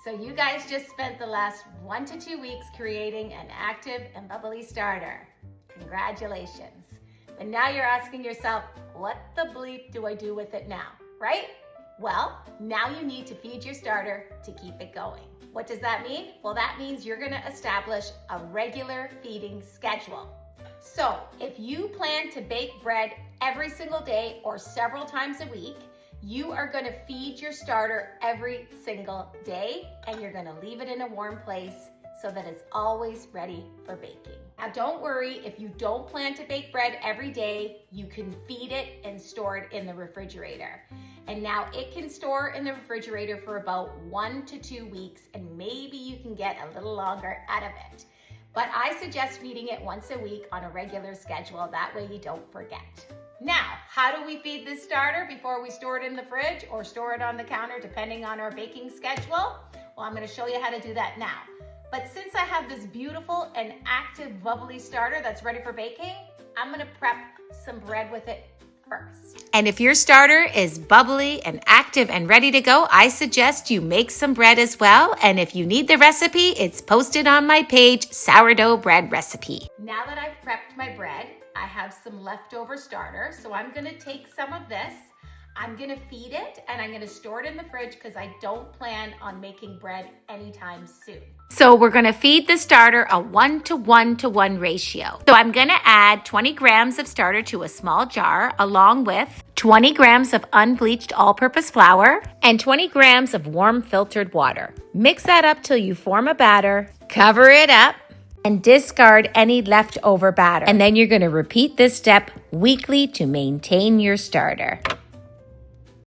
So you guys just spent the last 1 to 2 weeks creating an active and bubbly starter. Congratulations. And now you're asking yourself, what the bleep do I do with it now, right? Well, now you need to feed your starter to keep it going. What does that mean? Well, that means you're gonna establish a regular feeding schedule. So if you plan to bake bread every single day or several times a week, you are gonna feed your starter every single day, and you're gonna leave it in a warm place so that it's always ready for baking. Now don't worry, if you don't plan to bake bread every day, you can feed it and store it in the refrigerator. And now it can store in the refrigerator for about 1 to 2 weeks, and maybe you can get a little longer out of it. But I suggest feeding it once a week on a regular schedule. That way you don't forget. Now, how do we feed this starter before we store it in the fridge or store it on the counter, depending on our baking schedule? Well, I'm gonna show you how to do that now. But since I have this beautiful and active bubbly starter that's ready for baking, I'm gonna prep some bread with it first. And if your starter is bubbly and active and ready to go, I suggest you make some bread as well. And if you need the recipe, it's posted on my page, Sourdough Bread Recipe. Now that I've prepped my bread, I have some leftover starter. So I'm gonna take some of this, I'm gonna feed it, and I'm gonna store it in the fridge because I don't plan on making bread anytime soon. So we're gonna feed the starter a 1:1:1 ratio. So I'm gonna add 20 grams of starter to a small jar, along with 20 grams of unbleached all-purpose flour and 20 grams of warm filtered water. Mix that up till you form a batter, cover it up, and discard any leftover batter. And then you're gonna repeat this step weekly to maintain your starter.